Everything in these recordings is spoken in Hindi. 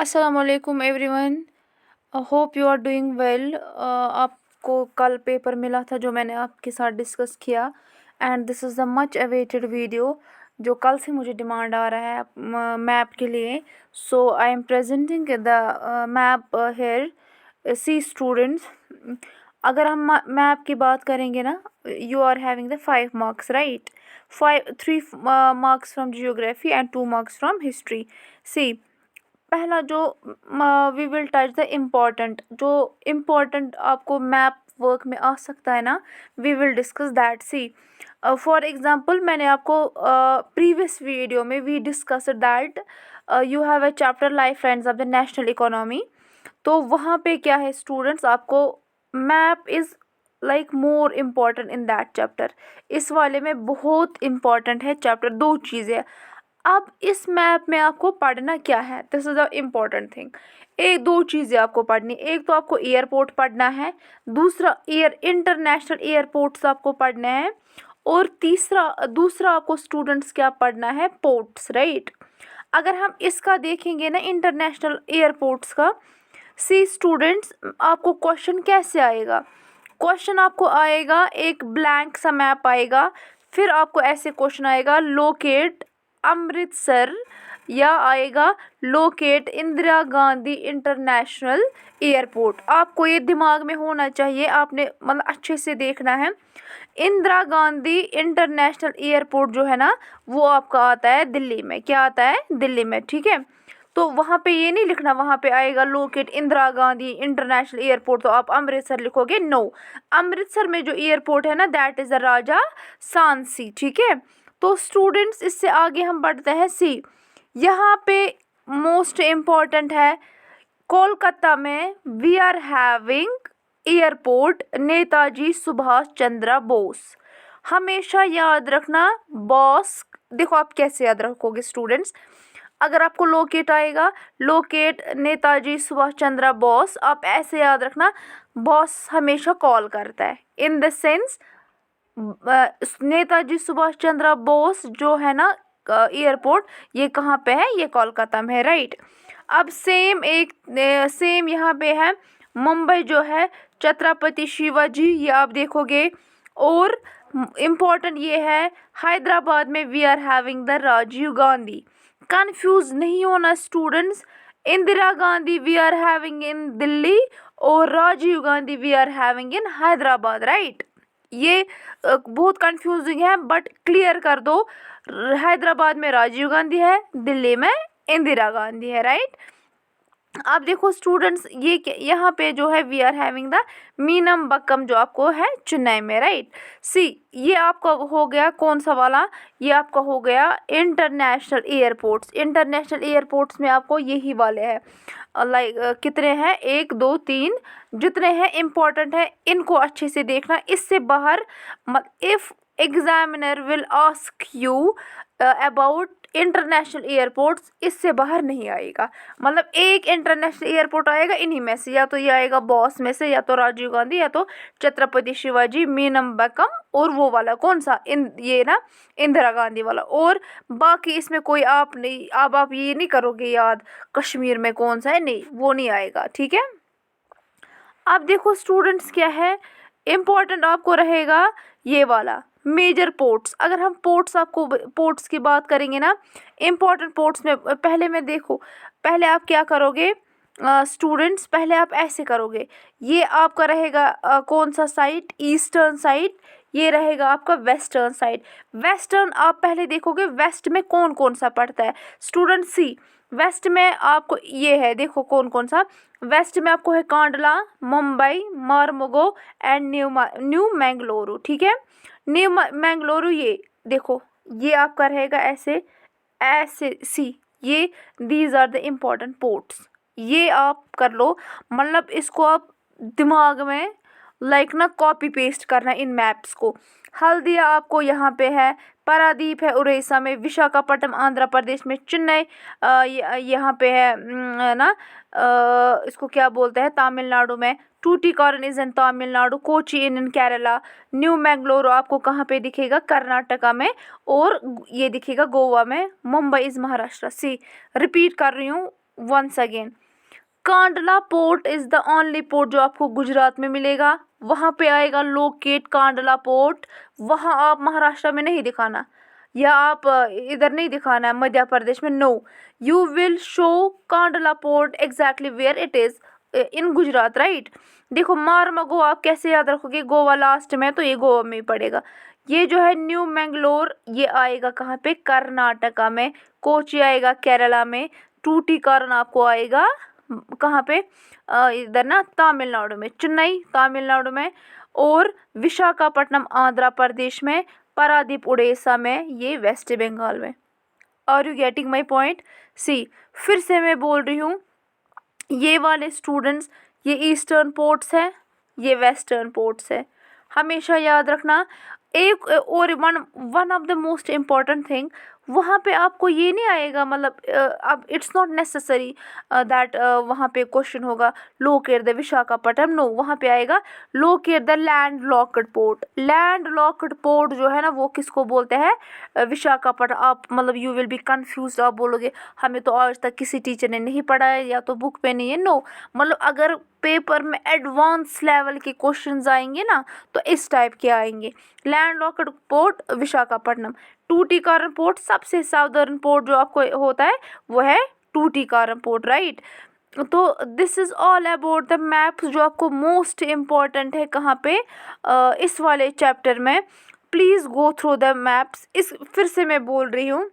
असलकुम everyone, hope you are doing well. आपको कल पेपर मिला था जो मैंने आपके साथ डिस्कस किया, and this is the much awaited video जो कल से मुझे डिमांड आ रहा है मैप के लिए। So I am presenting the map here. See students, अगर हम मैप की बात करेंगे ना, you are having the 5 marks, right. 3 marks from geography and 2 marks from history. See, पहला जो we will touch the important आपको मैप वर्क में आ सकता है ना, we will discuss that. See, for example मैंने आपको प्रीवियस वीडियो में we discuss that you have a chapter life friends of the national economy. तो वहाँ पे क्या है स्टूडेंट्स, आपको map is like more important in that chapter. इस वाले में बहुत इम्पॉर्टेंट है चैप्टर। दो चीज़ें अब इस मैप में आपको पढ़ना क्या है, this is the important thing. एक दो चीज़ें आपको पढ़नी, एक तो आपको एयरपोर्ट पढ़ना है, दूसरा इंटरनेशनल एयरपोर्ट्स आपको पढ़ना है, और दूसरा आपको स्टूडेंट्स क्या पढ़ना है, पोर्ट्स, राइट। अगर हम इसका देखेंगे ना, इंटरनेशनल एयरपोर्ट्स का, सी स्टूडेंट्स, आपको क्वेश्चन कैसे आएगा। क्वेश्चन आपको आएगा, एक ब्लैंक सा मैप आएगा, फिर आपको ऐसे क्वेश्चन आएगा लोकेट अमृतसर, या आएगा locate Indira Gandhi international airport. आपको ये दिमाग में होना चाहिए, आपने मतलब अच्छे से देखना है। इंदिरा गांधी इंटरनेशनल एयरपोर्ट जो है ना, वो आपका आता है दिल्ली में। क्या आता है? दिल्ली में, ठीक है। तो वहाँ पे ये नहीं लिखना, वहाँ पे आएगा locate Indira Gandhi international airport, तो आप अमृतसर लिखोगे। नो, अमृतसर में जो एयरपोर्ट है ना, दैट इज़ द राजा सांसी, ठीक है। तो स्टूडेंट्स, इससे आगे हम बढ़ते हैं। सी, यहाँ पे मोस्ट इम्पॉर्टेंट है, कोलकाता में we are having airport Netaji Subhash Chandra Bose. हमेशा याद रखना बॉस। देखो आप कैसे याद रखोगे स्टूडेंट्स, अगर आपको लोकेट आएगा, लोकेट नेताजी सुभाष चंद्र बोस, आप ऐसे याद रखना, बॉस हमेशा कॉल करता है। In the sense Netaji Subhash Chandra Bose जो है ना एयरपोर्ट, ये कहाँ पे है? ये कोलकाता में है, राइट। अब सेम यहाँ पे है मुंबई जो है, छत्रपति शिवाजी, ये आप देखोगे। और इम्पोर्टेंट ये है, हैदराबाद में we are having the Rajiv Gandhi. Confuse नहीं होना students, Indira Gandhi we are having in Delhi, और Rajiv Gandhi we are having in Hyderabad, right. ये बहुत कंफ्यूजिंग है, बट क्लियर कर दो। हैदराबाद में राजीव गांधी है, दिल्ली में इंदिरा गांधी है, राइट। अब देखो स्टूडेंट्स, यहाँ पे जो है वी आर हैविंग द मीनमबक्कम, जो आपको है चेन्नई में, राइट। सी, ये आपका हो गया कौन सा वाला, ये आपका हो गया इंटरनेशनल एयरपोर्ट्स। इंटरनेशनल एयरपोर्ट्स में आपको यही वाले हैं, लाइक कितने हैं, 1 2 3, जितने हैं इम्पोर्टेंट है, इनको अच्छे से देखना। इससे बाहर if examiner will ask you about international airports, इससे बाहर नहीं आएगा। मतलब एक इंटरनेशनल एयरपोर्ट आएगा इन्हीं में से, या तो ये आएगा बॉस में से, या तो राजीव गांधी, या तो छत्रपति शिवाजी, मीनमबक्कम, और वो वाला कौन सा, ये ना इंदिरा गांधी वाला। और बाकी इसमें कोई आप नहीं, अब आप ये नहीं करोगे याद कश्मीर में कौन सा है, नहीं, वो नहीं आएगा, ठीक है। अब देखो स्टूडेंट्स, क्या है इम्पोर्टेंट आपको रहेगा, ये वाला मेजर पोर्ट्स। अगर हम पोर्ट्स की बात करेंगे ना, इम्पोर्टेंट पोर्ट्स में पहले आप क्या करोगे स्टूडेंट्स, पहले आप ऐसे करोगे। ये आपका रहेगा कौन सा साइड, ईस्टर्न साइड, ये रहेगा आपका वेस्टर्न साइड। वेस्टर्न आप पहले देखोगे, वेस्ट में कौन कौन सा पड़ता है स्टूडेंट। सी, वेस्ट में आपको ये है, देखो कौन कौन सा। वेस्ट में आपको है कांडला, मुंबई, मारमुगो एंड न्यू मैंगलोरू, ठीक है। न्यू मैंगलोरू, ये देखो, ये आपका रहेगा ऐसे ऐसे। सी, ये these are the important ports, ये आप कर लो। मतलब इसको आप दिमाग में लाइक ना कॉपी पेस्ट करना इन मैप्स को। हल्दिया आपको यहाँ पे है, पारादीप है उड़ीसा में, विशाखापट्टनम आंध्र प्रदेश में, चेन्नई यहाँ पे है ना, इसको क्या बोलते हैं तमिलनाडु में, Tuticorin is in Tamil Nadu, Kochi in Kerala, new Mangalore आपको कहाँ पे दिखेगा, कर्नाटका में, और ये दिखेगा गोवा में, Mumbai is Maharashtra. See, repeat कर रही हूँ, once again, Kandla port is the only port जो आपको गुजरात में मिलेगा। वहाँ पे आएगा लोकेट कांडला पोर्ट, वहाँ आप महाराष्ट्र में नहीं दिखाना, या आप इधर नहीं दिखाना है मध्य प्रदेश में, no, you will show Kandla port exactly where it is in Gujarat, right. देखो मारमगो आप कैसे याद रखोगे, गोवा लास्ट में, तो ये गोवा में ही पड़ेगा। ये जो है न्यू मैंगलोर, ये आएगा कहाँ पे, कर्नाटका में। कोची आएगा केरला में। टूटीकारण आपको आएगा कहाँ पे, इधर ना तमिलनाडु में, चेन्नई तमिलनाडु में, और विशाखापट्टनम आंध्र प्रदेश में, पारादीप उड़ीसा में, ये वेस्ट बंगाल में। Are you getting my point? See, फिर से मैं बोल रही हूँ, ये वाले स्टूडेंट्स, ये ईस्टर्न पोर्ट्स हैं, ये वेस्टर्न पोर्ट्स है, हमेशा याद रखना। एक और one of the most important thing, वहाँ पे आपको ये नहीं आएगा, मतलब अब इट्स नॉट नेसेसरी दैट वहाँ पे क्वेश्चन होगा लोकेट द विशाखापट्टनम, नो, वहाँ पे आएगा locate the land locked port. Land locked port जो है ना, वो किसको बोलते हैं, विशाखापट्टनम। आप मतलब यू विल बी कंफ्यूज, आप बोलोगे हमें तो आज तक किसी टीचर ने नहीं पढ़ाया, या तो बुक पे नहीं है, नो, मतलब अगर पेपर में एडवांस लेवल के क्वेश्चंस आएंगे ना, तो इस टाइप के आएंगे। Landlocked port Visakhapatnam. Tuticorin port, सबसे साउदर्न पोर्ट जो आपको होता है वो है टूटीकारण पोर्ट, राइट। तो this is all about the maps जो आपको मोस्ट इम्पॉर्टेंट है कहाँ पे, इस वाले चैप्टर में। Please go through the maps. इस फिर से मैं बोल रही हूँ,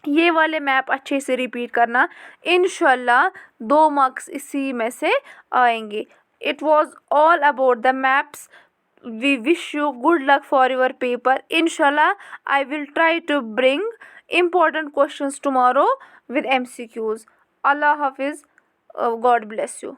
ये वाले मैप अच्छे से रिपीट करना, इंशाल्लाह 2 मार्क्स इसी में से आएंगे। It was all about the maps. We wish you good luck for your paper. Inshallah, I will try to bring important questions tomorrow with MCQs. Allah Hafiz. God bless you.